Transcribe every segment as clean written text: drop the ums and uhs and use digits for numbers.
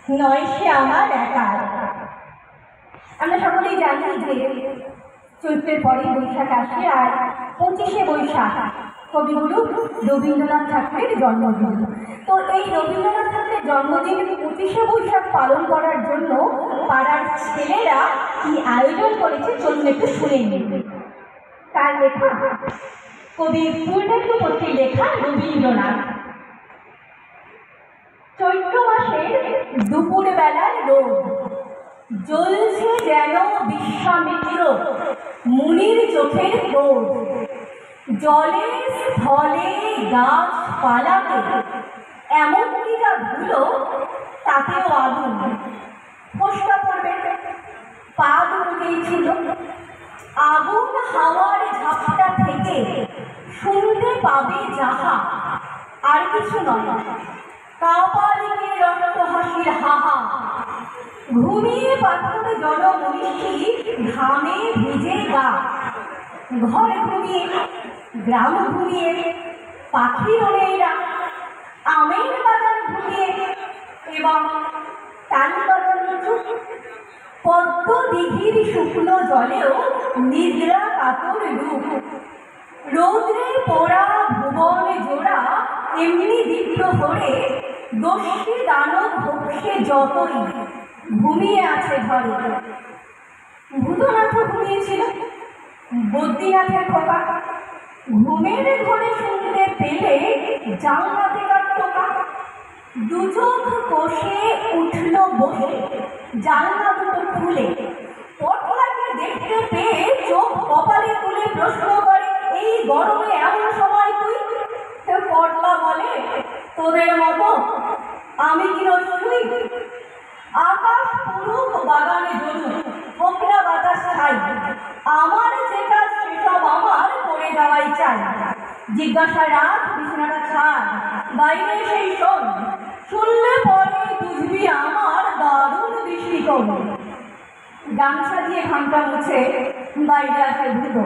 নয় সে আমার একার। আমরা সকলেই জানি যে চৈত্রের পরে বৈশাখ আসে, আর 25শে বৈশাখ কবিগুরু রবীন্দ্রনাথ ঠাকুরের জন্মদিন। তো এই রবীন্দ্রনাথ ঠাকুরের জন্মদিন 25শে বৈশাখ পালন করার জন্য পাড়ার ছেলেরা কি আয়োজন করেছে চলুন একটু শুনে নিন। তার লেখা কবি পূর্ণেন্দু মৈত্রীর লেখা রবীন্দ্রনাথ। চৈত্র মাসের দুপুর বেলার রোদ জ্বলছে যেন বিশ্বামিত্র মুনির চোখের ক্রোধ। জলে স্থলে গাছপালাতে এমনকি যা ধুলো তাতেও আগুন। ফোসকা পড়বে, পা দুটোতেই ছিল। আগুন হাওয়ার ঝাপটা থেকে শুনতে পাবে যাহা, আর কিছু নয় কাপালিকে রক্ত হাসির হাহা। ঘুমিয়ে পাথর জনমনীষী ঘামে ভিজে গা। ঘর ঘুমিয়ে, গ্রাম ঘুমিয়ে, পাখি ওড়েরা আমের বাগান ঘুমিয়ে এবং তাল বাগান চুপ। পদ্ম দিঘির শুকনো জলেও নিদ্রা কাতর রূপ। রৌদ্রে পোড়া ভুবন জোড়া এমনি দীপ্ত হরে দস্যি দানব ভক্সে যতই ঘুমিয়ে আছে ঘরে। ভূতনাথও ঘুমিয়েছিল, বদ্রীনাথের খোকা। ঘুমের ঘরে শুনতে পেলে জানলাতে টোকা। দু চোখ কষে উঠল বসে জানলা দুটো খুলে। পটলাকে দেখতে পেয়ে চোখ কপালে তুলে প্রশ্ন করে, এই গরমে এমন সময় তুই? পটলা বলে, তোদের মতো আমি কি রসুই? আকাশ পুরুক বাগানে জ্বলুক, হোক না বাতাস ছাই, আমার যে কাজ সেসব আমার করে যাওয়াই চাই। জিজ্ঞাসা রাত বিছানাটা ছাড়, বাইরে সেই শোন, শুনলে পরে বুঝবি আমার দারুণ দৃষ্টিকোণ। গামছা দিয়ে ঘামটা মুছে বাইরে আসে ভূত,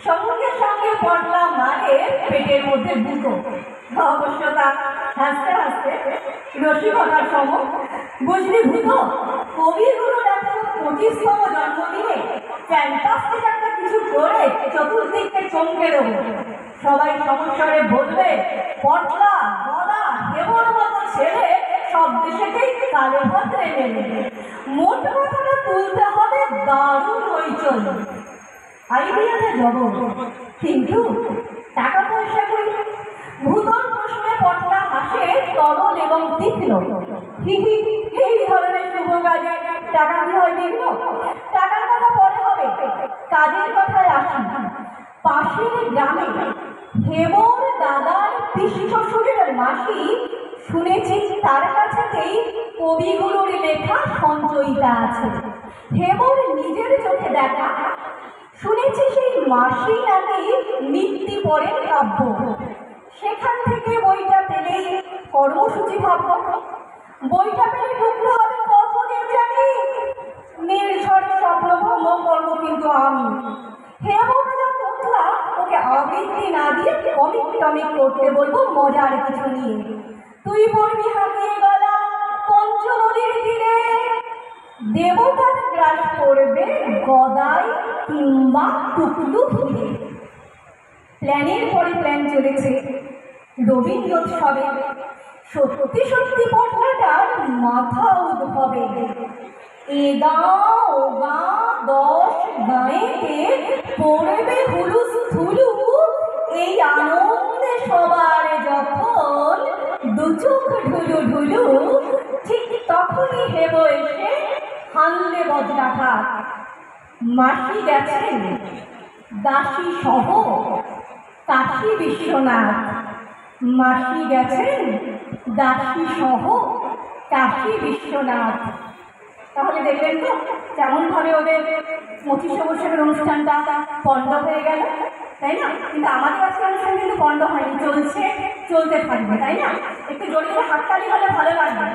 সঙ্গে সঙ্গে পটলা মারে পেটের মধ্যে ভূত। অবশ্য তা হাসতে হাসতে রসিকতার সম। বুঝলি ভূত, কবিগুরুর 125তম জন্মদিনে ফ্যান্টাস্টিক একটা কিছু করে চতুর্দিককে চমকে দেবো। সবাই সমস্যারে বলবে, পটলা গদা দেবর মতো ছেলে সব দেশেতেই কালে ভদ্রে নেবে। মোট কথাটা তুলতে হবে দারুণ হইচই। আইডিয়াটা জবর, কিন্তু টাকা পয়সা কই? ভূতর প্রশ্নে পটলা হাসে তরল এবং তীক্ষ্ণ। এই ধরনের শুভ কাজে টাকা কি হয় বিঘ্ন? টাকার কথা পরে হবে, কাজের কথায় আসি। পাশের গ্রামে হেমর দাদার পিসি শ্বশুরের মাসি, শুনেছি তার কাছেই কবিগুরুর লেখা সঞ্চয়িতা আছে। হেমর নিজের চোখে দেখা। শুনেছি সেই মাসি নাকি নিত্যি পড়েন কাব্য। সেখান থেকে বইটা পেলেই কর্মসূচি ভাবব। বইটা পেলে ঢুকতে হবে কতদিন জানি। নির্ঝর স্বপ্ন ভ্রমণ করবো কিন্তু আমি। হেমর যা পতলা, ওকে আবৃত্তি না দিয়ে কমিক টমিক করতে বলবো মজার কিছু নিয়ে। তুই পড়বি হাতিয়ে গলা পঞ্চনদীর তীরে, দেবতার গ্রাস পড়বে গদাই কিংবা টুকলু ফিরে। প্ল্যানের পরে প্ল্যান চলেছে রবীন্দ্রোৎসবে। সত্যি সত্যি পটলাটার মাথা উদ্ভবে। এ গাঁ ও গাঁ 10 গাঁয়েতে পড়বে হুলুস থুলু। এই আনন্দে সবার যখন দু চোখ ঢুলু ঢুলু, ঠিক তখনই হেব এসে হানলে বজ্রাঘাত। মাসি গেছেন দাসী সহ কাশী বিশ্বনাথ। মাসি গেছেন দাসী সহ কাশী বিশ্বনাথ। তাহলে দেখলেন তো কেমনভাবে ওদের 25শে বৈশাখের অনুষ্ঠানটা পণ্ড হয়ে গেল, তাই না? কিন্তু আমাদের আজকে অনুষ্ঠান কিন্তু পণ্ড হয়নি, চলছে, চলতে থাকবে, তাই না? একটু জোরে হাততালি হলে ভালো লাগবে।